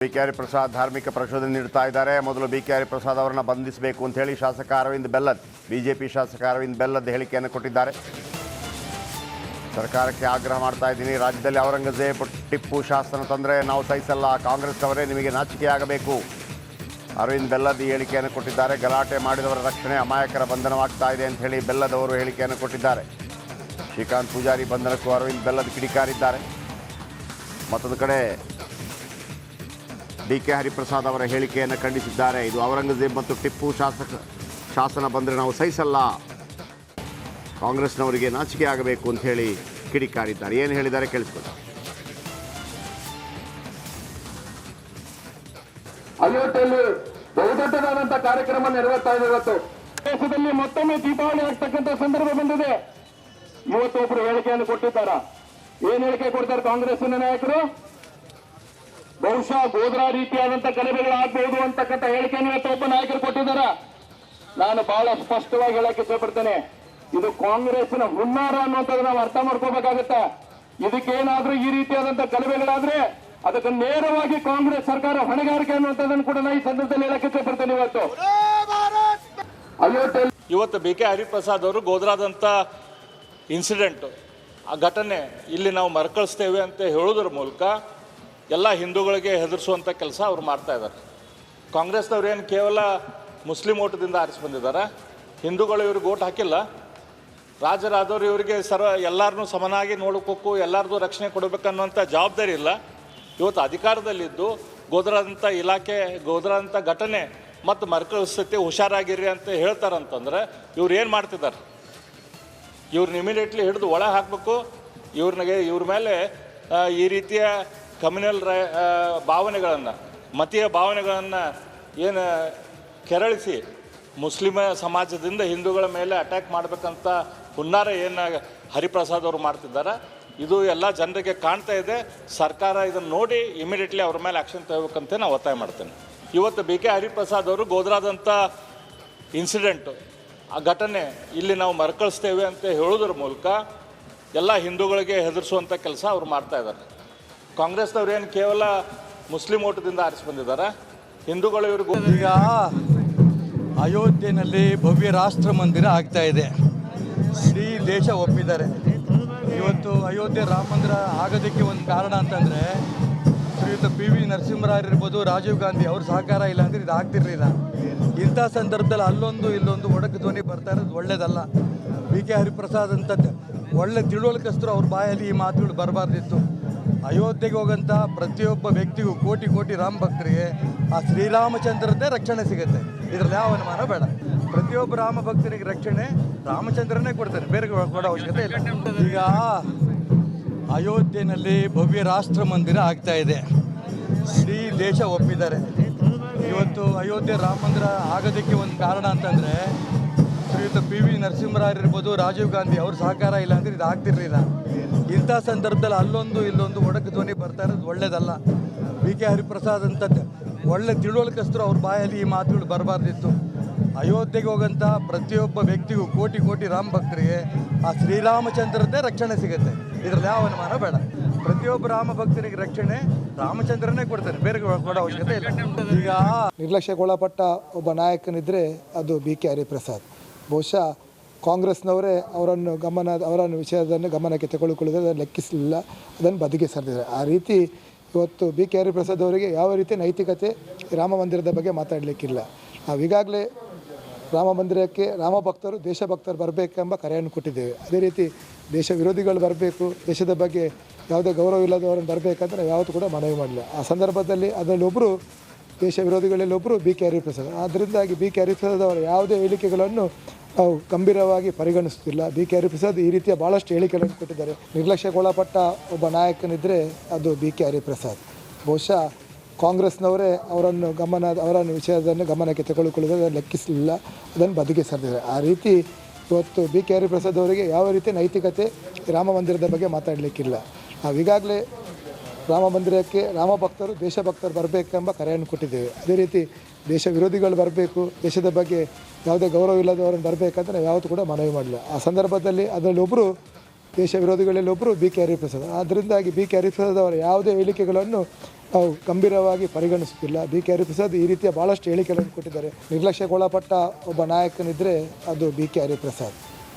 BK Hariprasad ಧಾರ್ಮಿಕ ಪ್ರಚೋದನೆ ನೀಡ್ತಾ ಇದ್ದಾರೆ. ಮೊದಲು ಬಿಕೆ ಹರಿಪ್ರಸಾದ್ ಅವರನ್ನು ಬಂಧಿಸಬೇಕು ಅಂತ ಹೇಳಿ ಶಾಸಕ ಅರವಿಂದ್ ಬೆಲ್ಲದ್ ಬಿಜೆಪಿ ಶಾಸಕ ಅರವಿಂದ್ ಬೆಲ್ಲದ್ ಹೇಳಿಕೆಯನ್ನು ಕೊಟ್ಟಿದ್ದಾರೆ. ಸರ್ಕಾರಕ್ಕೆ ಆಗ್ರಹ ಮಾಡ್ತಾ ಇದ್ದೀನಿ, ರಾಜ್ಯದಲ್ಲಿ ಔರಂಗಜೇಬ್ ಟಿಪ್ಪು ಶಾಸನ ತಂದರೆ ನಾವು ಸಹಿಸಲ್ಲ, ಕಾಂಗ್ರೆಸ್ ಅವರೇ ನಿಮಗೆ ನಾಚಿಕೆಯಾಗಬೇಕು. ಅರವಿಂದ್ ಬೆಲ್ಲದ್ ಈ ಹೇಳಿಕೆಯನ್ನು ಕೊಟ್ಟಿದ್ದಾರೆ. ಗಲಾಟೆ ಮಾಡಿದವರ ರಕ್ಷಣೆ, ಅಮಾಯಕರ ಬಂಧನವಾಗ್ತಾ ಇದೆ ಅಂತ ಹೇಳಿ ಬೆಲ್ಲದ್ ಅವರು ಹೇಳಿಕೆಯನ್ನು ಕೊಟ್ಟಿದ್ದಾರೆ. ಶ್ರೀಕಾಂತ್ ಪೂಜಾರಿ ಬಂಧನಕ್ಕೂ ಅರವಿಂದ್ ಬೆಲ್ಲದ್ ಕಿಡಿಕಾರಿದ್ದಾರೆ. ಮತ್ತೊಂದು ಕಡೆ ಬಿಕೆ ಹರಿಪ್ರಸಾದ್ ಅವರ ಹೇಳಿಕೆಯನ್ನು ಖಂಡಿಸಿದ್ದಾರೆ. ಇದು ಔರಂಗಜೇಬ್ ಮತ್ತು ಟಿಪ್ಪು ಶಾಸನ ಬಂದರೆ ನಾವು ಸಹಿಸಲ್ಲ, ಕಾಂಗ್ರೆಸ್ನವರಿಗೆ ನಾಚಿಕೆ ಆಗಬೇಕು ಅಂತ ಹೇಳಿ ಕಿಡಿಕಾರಿದ್ದಾರೆ. ಏನು ಹೇಳಿದ್ದಾರೆ ಕೇಳಿಸ್ಕೊಳ್ಳಿ. ಅಯೋಧ್ಯೆಯಲ್ಲಿ ಬಹುದೊಡ್ಡದಾದಂತಹ ಕಾರ್ಯಕ್ರಮ ನೆರವೇರ್ತಾ ಇದೆ. ಇವತ್ತು ದೇಶದಲ್ಲಿ ಮತ್ತೊಮ್ಮೆ ದೀಪಾವಳಿ ಆಗ್ತಕ್ಕಂಥ ಸಂದರ್ಭ ಬಂದಿದೆ. ಇವತ್ತು ಒಬ್ಬರು ಹೇಳಿಕೆಯನ್ನು ಕೊಟ್ಟಿದ್ದಾರೆ. ಏನ್ ಹೇಳಿಕೆ ಕೊಡ್ತಾರೆ ಕಾಂಗ್ರೆಸ್ಸಿನ ನಾಯಕರು? ಬಹುಶಃ ಗೋಧ್ರಾ ರೀತಿಯಾದಂತಹ ಗಲಭೆಗಳಾಗಬಹುದು ಅಂತಕ್ಕಂಥ ಹೇಳಿಕೆಯನ್ನು ಇವತ್ತು ಒಬ್ಬ ನಾಯಕರು ಕೊಟ್ಟಿದ್ದಾರೆ. ನಾನು ಬಹಳ ಸ್ಪಷ್ಟವಾಗಿ ಹೇಳಕ್ಕೆ ಇಷ್ಟಪಡ್ತೇನೆ, ಇದು ಕಾಂಗ್ರೆಸ್ನ ಹುನ್ನಾರ ಅನ್ನುವಂಥದ್ದು ನಾವು ಅರ್ಥ ಮಾಡ್ಕೋಬೇಕಾಗತ್ತೆ. ಇದಕ್ಕೇನಾದ್ರೂ ಈ ರೀತಿಯಾದಂತಹ ಗಲಭೆಗಳಾದ್ರೆ ಅದಕ್ಕೆ ನೇರವಾಗಿ ಕಾಂಗ್ರೆಸ್ ಸರ್ಕಾರ ಹೊಣೆಗಾರಿಕೆ ಅನ್ನುವಂಥದ್ದನ್ನು ಕೂಡ ನಾನು ಈ ಸಂದರ್ಭದಲ್ಲಿ ಹೇಳಕ್ಕೆ ಇಷ್ಟಪಡ್ತೇನೆ. ಇವತ್ತು ಬಿಕೆ ಹರಿಪ್ರಸಾದ್ ಅವರು ಗೋಧ್ರಾದಂಥ ಇನ್ಸಿಡೆಂಟ್, ಆ ಘಟನೆ ಇಲ್ಲಿ ನಾವು ಮರುಕಳಿಸ್ತೇವೆ ಅಂತ ಹೇಳೋದ್ರ ಮೂಲಕ ಎಲ್ಲ ಹಿಂದೂಗಳಿಗೆ ಹೆದರಿಸುವಂಥ ಕೆಲಸ ಅವ್ರು ಮಾಡ್ತಾ ಇದ್ದಾರೆ. ಕಾಂಗ್ರೆಸ್ನವ್ರು ಏನು ಕೇವಲ ಮುಸ್ಲಿಂ ಓಟದಿಂದ ಆರಿಸಿ ಬಂದಿದ್ದಾರೆ, ಹಿಂದೂಗಳು ಇವ್ರಿಗೆ ಓಟ್ ಹಾಕಿಲ್ಲ. ರಾಜರಾದವರು ಇವರಿಗೆ ಎಲ್ಲರನ್ನೂ ಸಮನಾಗಿ ನೋಡ್ಕೋಬೇಕು, ಎಲ್ಲರದ್ದು ರಕ್ಷಣೆ ಕೊಡಬೇಕನ್ನುವಂಥ ಜವಾಬ್ದಾರಿ ಇಲ್ಲ. ಇವತ್ತು ಅಧಿಕಾರದಲ್ಲಿದ್ದು ಗೋಧ್ರಾದಂಥ ಇಲಾಖೆ, ಗೋಧ್ರಾದಂಥ ಘಟನೆ ಮತ್ತು ಮರುಕಳಿಸ್ತೈತಿ, ಹುಷಾರಾಗಿರ್ರಿ ಅಂತ ಹೇಳ್ತಾರಂತಂದ್ರೆ ಇವ್ರು ಏನು ಮಾಡ್ತಿದ್ದಾರೆ? ಇವ್ರನ್ನ ಇಮಿಡಿಯೇಟ್ಲಿ ಹಿಡಿದು ಒಳ ಹಾಕಬೇಕು. ಇವ್ರ ಮೇಲೆ ಈ ರೀತಿಯ ಕಮ್ಯುನಲ್ ಭಾವನೆಗಳನ್ನು, ಮತೀಯ ಭಾವನೆಗಳನ್ನು ಏನು ಕೆರಳಿಸಿ ಮುಸ್ಲಿಮ ಸಮಾಜದಿಂದ ಹಿಂದೂಗಳ ಮೇಲೆ ಅಟ್ಯಾಕ್ ಮಾಡಬೇಕಂತ ಹುನ್ನಾರ ಏನು ಹರಿಪ್ರಸಾದ್ ಅವರು ಮಾಡ್ತಿದ್ದಾರೆ, ಇದು ಎಲ್ಲ ಜನರಿಗೆ ಕಾಣ್ತಾ ಇದೆ. ಸರ್ಕಾರ ಇದನ್ನು ನೋಡಿ ಇಮಿಡಿಯೇಟ್ಲಿ ಅವ್ರ ಮೇಲೆ ಆ್ಯಕ್ಷನ್ ತಗೋಬೇಕಂತ ನಾನು ಒತ್ತಾಯ ಮಾಡ್ತೇನೆ. ಇವತ್ತು ಬಿಕೆ ಹರಿಪ್ರಸಾದ್ ಅವರು ಗೋಧ್ರಾದಂಥ ಇನ್ಸಿಡೆಂಟು, ಆ ಘಟನೆ ಇಲ್ಲಿ ನಾವು ಮರುಕಳಿಸ್ತೇವೆ ಅಂತ ಹೇಳೋದ್ರ ಮೂಲಕ ಎಲ್ಲ ಹಿಂದೂಗಳಿಗೆ ಹೆದರಿಸುವಂಥ ಕೆಲಸ ಅವ್ರು ಮಾಡ್ತಾ ಇದ್ದಾರೆ. ಕಾಂಗ್ರೆಸ್ನವ್ರು ಏನು ಕೇವಲ ಮುಸ್ಲಿಂ ಓಟದಿಂದ ಆರಿಸಿ ಬಂದಿದ್ದಾರೆ, ಹಿಂದೂಗಳು ಇವ್ರಿಗೆ ಈಗ ಅಯೋಧ್ಯೆಯಲ್ಲಿ ಭವ್ಯ ರಾಷ್ಟ್ರ ಮಂದಿರ ಆಗ್ತಾ ಇದೆ. ಇಡೀ ದೇಶ ಒಪ್ಪಿದ್ದಾರೆ. ಇವತ್ತು ಅಯೋಧ್ಯೆ ರಾಮ ಮಂದಿರ ಆಗೋದಕ್ಕೆ ಒಂದು ಕಾರಣ ಅಂತಂದರೆ ಶ್ರೀಯುತ PV ನರಸಿಂಹರಾವ್ ಇರ್ಬೋದು, ರಾಜೀವ್ ಗಾಂಧಿ ಅವ್ರ ಸಹಕಾರ ಇಲ್ಲ ಅಂದರೆ ಇದು ಆಗ್ತಿರಲಿಲ್ಲ. ಇಂಥ ಸಂದರ್ಭದಲ್ಲಿ ಅಲ್ಲೊಂದು ಇಲ್ಲೊಂದು ಒಡಕು ಧ್ವನಿ ಬರ್ತಾ ಇರೋದು ಒಳ್ಳೇದಲ್ಲ. ಬಿಕೆ ಹರಿಪ್ರಸಾದ್ ಅಂತದ್ದು ಒಳ್ಳೆ ತಿಳುವಳಿಕಸ್ತರು ಅವ್ರ ಬಾಯಲ್ಲಿ ಈ ಮಾತುಗಳು ಬರಬಾರ್ದಿತ್ತು. ಅಯೋಧ್ಯೆಗೆ ಹೋಗಂಥ ಪ್ರತಿಯೊಬ್ಬ ವ್ಯಕ್ತಿಗೂ, ಕೋಟಿ ಕೋಟಿ ರಾಮ ಭಕ್ತರಿಗೆ ಆ ಶ್ರೀರಾಮಚಂದ್ರದ್ದೇ ರಕ್ಷಣೆ ಸಿಗುತ್ತೆ. ಇದರಲ್ಲಿ ಯಾವ ಅನುಮಾನ ಬೇಡ. ಪ್ರತಿಯೊಬ್ಬ ರಾಮ ಭಕ್ತರಿಗೆ ರಕ್ಷಣೆ ರಾಮಚಂದ್ರನೇ ಕೊಡ್ತಾನೆ, ಬೇರೆ ಕೊಡೋ ಅವಶ್ಯಕತೆ ಇಲ್ಲ. ಈಗ ಅಯೋಧ್ಯೆಯಲ್ಲಿ ಭವ್ಯ ರಾಷ್ಟ್ರ ಮಂದಿರ ಆಗ್ತಾ ಇದೆ. ಇಡೀ ದೇಶ ಒಪ್ಪಿದ್ದಾರೆ. ಇವತ್ತು ಅಯೋಧ್ಯೆ ರಾಮ ಮಂದಿರ ಆಗೋದಕ್ಕೆ ಒಂದು ಕಾರಣ ಅಂತಂದರೆ ಶ್ರೀಯುತ PV ನರಸಿಂಹರಾವ್ ಇರ್ಬೋದು, ರಾಜೀವ್ ಗಾಂಧಿ ಅವ್ರ ಸಹಕಾರ ಇಲ್ಲ ಅಂದರೆ ಇದು ಆಗ್ತಿರಲಿಲ್ಲ. ಇಂಥ ಸಂದರ್ಭದಲ್ಲಿ ಅಲ್ಲೊಂದು ಇಲ್ಲೊಂದು ಒಡಕು ಧ್ವನಿ ಬರ್ತಾ ಇರೋದು ಒಳ್ಳೇದಲ್ಲ. ಬಿಕೆ ಹರಿಪ್ರಸಾದ್ ಅಂತದ್ದು ಒಳ್ಳೆ ತಿಳುವಳಿಕಸ್ತರು ಅವ್ರ ಬಾಯಲ್ಲಿ ಈ ಮಾತುಗಳು ಬರಬಾರ್ದಿತ್ತು. ಅಯೋಧ್ಯೆಗೆ ಹೋಗಂಥ ಪ್ರತಿಯೊಬ್ಬ ವ್ಯಕ್ತಿಗೂ, ಕೋಟಿ ಕೋಟಿ ರಾಮ ಭಕ್ತರಿಗೆ ಆ ಶ್ರೀರಾಮಚಂದ್ರದ್ದೇ ರಕ್ಷಣೆ ಸಿಗುತ್ತೆ. ಇದರಲ್ಲಿ ಯಾವ ಅನುಮಾನ ಬೇಡ. ಪ್ರತಿಯೊಬ್ಬ ರಾಮ ಭಕ್ತರಿಗೆ ರಕ್ಷಣೆ ರಾಮಚಂದ್ರನೇ ಕೊಡ್ತಾನೆ, ಬೇರೆ ಕೊಡೋ ಅವಶ್ಯಕತೆ ಇಲ್ಲ. ಈಗ ನಿರ್ಲಕ್ಷ್ಯಕ್ಕೊಳಪಟ್ಟ ಒಬ್ಬ ನಾಯಕನಿದ್ದರೆ ಅದು ಬಿಕೆ ಹರಿಪ್ರಸಾದ್. ಬಹುಶಃ ಕಾಂಗ್ರೆಸ್ನವರೇ ಅವರನ್ನು ವಿಷಯದನ್ನು ಗಮನಕ್ಕೆ ತೆಗೆದುಕೊಳ್ಳೋದು ಲೆಕ್ಕಿಸಲಿಲ್ಲ, ಅದನ್ನು ಬದಿಗೆ ಸರಿದಿದ್ದಾರೆ. ಆ ರೀತಿ ಇವತ್ತು ಬಿಕೆ ಹರಿಪ್ರಸಾದ್ ಅವರಿಗೆ ಯಾವ ರೀತಿ ನೈತಿಕತೆ ರಾಮ ಮಂದಿರದ ಬಗ್ಗೆ ಮಾತಾಡಲಿಕ್ಕಿಲ್ಲ. ನಾವು ಈಗಾಗಲೇ ರಾಮ ಮಂದಿರಕ್ಕೆ ರಾಮ ಭಕ್ತರು, ದೇಶಭಕ್ತರು ಬರಬೇಕೆಂಬ ಕರೆಯನ್ನು ಕೊಟ್ಟಿದ್ದೇವೆ. ಅದೇ ರೀತಿ ದೇಶ ವಿರೋಧಿಗಳು ಬರಬೇಕು, ದೇಶದ ಬಗ್ಗೆ ಯಾವುದೇ ಗೌರವ ಇಲ್ಲದವರನ್ನು ಬರಬೇಕಂತ ನಾವು ಯಾವತ್ತೂ ಕೂಡ ಮನವಿ ಮಾಡಲಿಲ್ಲ. ಆ ಸಂದರ್ಭದಲ್ಲಿ ಅದರಲ್ಲೊಬ್ಬರು, ದೇಶ ವಿರೋಧಿಗಳಲ್ಲೊಬ್ಬರು ಬಿಕೆ ಹರಿಪ್ರಸಾದ್. ಆದ್ದರಿಂದಾಗಿ ಬಿಕೆ ಹರಿಪ್ರಸಾದ್ ಅವರ ಯಾವುದೇ ಹೇಳಿಕೆಗಳನ್ನು ನಾವು ಗಂಭೀರವಾಗಿ ಪರಿಗಣಿಸುತ್ತಿಲ್ಲ. ಬಿಕೆ ಹರಿಪ್ರಸಾದ್ ಈ ರೀತಿಯ ಭಾಳಷ್ಟು ಹೇಳಿಕೆಗಳನ್ನು ಕೊಟ್ಟಿದ್ದಾರೆ. ನಿರ್ಲಕ್ಷ್ಯಕ್ಕೊಳಪಟ್ಟ ಒಬ್ಬ ನಾಯಕನಿದ್ದರೆ ಅದು ಬಿಕೆ ಹರಿಪ್ರಸಾದ್. ಬಹುಶಃ ಕಾಂಗ್ರೆಸ್ನವರೇ ಅವರನ್ನು ವಿಷಯದನ್ನು ಗಮನಕ್ಕೆ ತೆಗೆದುಕೊಳ್ಳೋದು ಲೆಕ್ಕಿಸಲಿಲ್ಲ, ಅದನ್ನು ಬದಿಗೆ ಸರಿದಿದ್ದಾರೆ. ಆ ರೀತಿ ಇವತ್ತು ಬಿಕೆ ಹರಿಪ್ರಸಾದ್ ಅವರಿಗೆ ಯಾವ ರೀತಿ ನೈತಿಕತೆ ರಾಮ ಮಂದಿರದ ಬಗ್ಗೆ ಮಾತಾಡಲಿಕ್ಕಿಲ್ಲ. ನಾವು ಈಗಾಗಲೇ ರಾಮ ಮಂದಿರಕ್ಕೆ ರಾಮ ಭಕ್ತರು, ದೇಶಭಕ್ತರು ಬರಬೇಕೆಂಬ ಕರೆಯನ್ನು ಕೊಟ್ಟಿದ್ದೇವೆ. ಅದೇ ರೀತಿ ದೇಶ ವಿರೋಧಿಗಳು ಬರಬೇಕು, ದೇಶದ ಬಗ್ಗೆ ಯಾವುದೇ ಗೌರವ ಇಲ್ಲದವರನ್ನು ಬರಬೇಕಂತ ನಾವು ಯಾವತ್ತೂ ಕೂಡ ಮನವಿ ಮಾಡಲಿಲ್ಲ. ಆ ಸಂದರ್ಭದಲ್ಲಿ ಅದರಲ್ಲೊಬ್ಬರು, ದೇಶ ವಿರೋಧಿಗಳಲ್ಲಿ ಒಬ್ಬರು ಬಿಕೆ ಹರಿಪ್ರಸಾದ್. ಆದ್ದರಿಂದಾಗಿ ಬಿಕೆ ಹರಿಪ್ರಸಾದ್ ಅವರ ಯಾವುದೇ ಹೇಳಿಕೆಗಳನ್ನು ನಾವು ಗಂಭೀರವಾಗಿ ಪರಿಗಣಿಸುತ್ತಿಲ್ಲ. ಬಿ ಕೆ ಹರಿಪ್ರಸಾದ್ ಈ ರೀತಿಯ ಭಾಳಷ್ಟು ಹೇಳಿಕೆಗಳನ್ನು ಕೊಟ್ಟಿದ್ದಾರೆ. ನಿರ್ಲಕ್ಷ್ಯಕ್ಕೊಳಪಟ್ಟ ಒಬ್ಬ ನಾಯಕನಿದ್ದರೆ ಅದು ಬಿ ಕೆ ಹರಿಪ್ರಸಾದ್.